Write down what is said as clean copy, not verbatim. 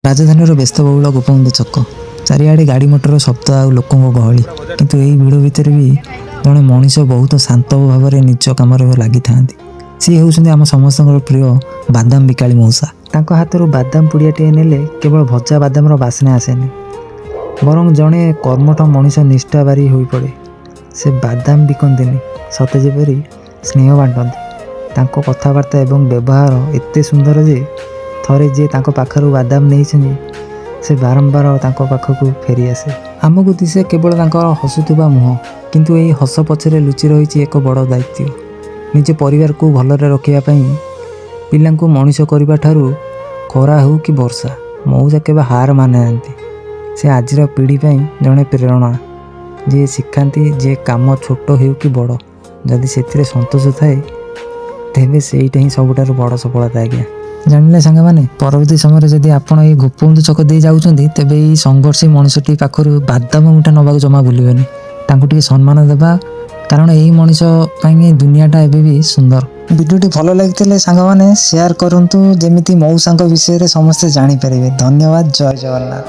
ରାଜଧାନୀର ବ୍ୟସ୍ତବହୁଳ ଗୋପବନ୍ଧୁ ଛକ, ଚାରିଆଡ଼େ ଗାଡ଼ି ମଟର ଶବ୍ଦ ଆଉ ଲୋକଙ୍କ ଗହଳି। କିନ୍ତୁ ଏହି ଭିଡ଼ ଭିତରେ ବି ଜଣେ ମଣିଷ ବହୁତ ଶାନ୍ତ ଭାବରେ ନିଜ କାମରେ ଲାଗିଥାନ୍ତି। ସିଏ ହେଉଛନ୍ତି ଆମ ସମସ୍ତଙ୍କର ପ୍ରିୟ ବାଦାମ ବିକାଳି ମଉସା। ତାଙ୍କ ହାତରୁ ବାଦାମ ପୁଡ଼ିଆଟିଏ ନେଲେ କେବଳ ଭଜା ବାଦାମର ବାସ୍ନା ଆସେନି, ବରଂ ଜଣେ କର୍ମଠ ମଣିଷ ନିଷ୍ଠାବାରୀ ହୋଇପଡ଼େ। ସେ ବାଦାମ ବିକନ୍ତିନି, ସତେ ଯେପରି ସ୍ନେହ ବାଣ୍ଟନ୍ତି। ତାଙ୍କ କଥାବାର୍ତ୍ତା ଏବଂ ବ୍ୟବହାର ଏତେ ସୁନ୍ଦର ଯେ ଥରେ ଯିଏ ତାଙ୍କ ପାଖରୁ ବାଦାମ ନେଇଛନ୍ତି ସେ ବାରମ୍ବାର ତାଙ୍କ ପାଖକୁ ଫେରିଆସେ। ଆମକୁ ଦିଶେ କେବଳ ତାଙ୍କର ହସୁଥିବା ମୁହଁ, କିନ୍ତୁ ଏହି ହସ ପଛରେ ଲୁଚି ରହିଛି ଏକ ବଡ଼ ଦାୟିତ୍ୱ। ନିଜ ପରିବାରକୁ ଭଲରେ ରଖିବା ପାଇଁ, ପିଲାଙ୍କୁ ମଣିଷ କରିବା ଠାରୁ ଖରା ହେଉ କି ବର୍ଷା, ମଉସା କେବେ ହାର ମାନିନାହାନ୍ତି। ସେ ଆଜିର ପିଢ଼ି ପାଇଁ ଜଣେ ପ୍ରେରଣା, ଯିଏ ଶିଖାନ୍ତି ଯେ କାମ ଛୋଟ ହେଉ କି ବଡ଼, ଯଦି ସେଥିରେ ସନ୍ତୋଷ ଥାଏ ତେବେ ସେଇଟା ହିଁ ସବୁଠାରୁ ବଡ଼ ସଫଳତା। ଆଜ୍ଞା ଜାଣିଲେ ସାଙ୍ଗମାନେ, ପରବର୍ତ୍ତୀ ସମୟରେ ଯଦି ଆପଣ ଏଇ ଗୋପବନ୍ଧୁ ଛକ ଦେଇ ଯାଉଛନ୍ତି ତେବେ ଏଇ ସଂଘର୍ଷୀ ମଣିଷଟି ପାଖରୁ ବାଦାମ ମୁଠା ନେବାକୁ ଜମା ଭୁଲିବେନି। ତାଙ୍କୁ ଟିକେ ସମ୍ମାନ ଦେବା, କାରଣ ଏଇ ମଣିଷ ପାଇଁ ଦୁନିଆଟା ଏବେ ବି ସୁନ୍ଦର। ଭିଡ଼ିଓଟି ଭଲ ଲାଗିଥିଲେ ସାଙ୍ଗମାନେ ସେୟାର କରନ୍ତୁ, ଯେମିତି ମଉସାଙ୍କ ବିଷୟରେ ସମସ୍ତେ ଜାଣିପାରିବେ। ଧନ୍ୟବାଦ। ଜୟ ଜଗନ୍ନାଥ।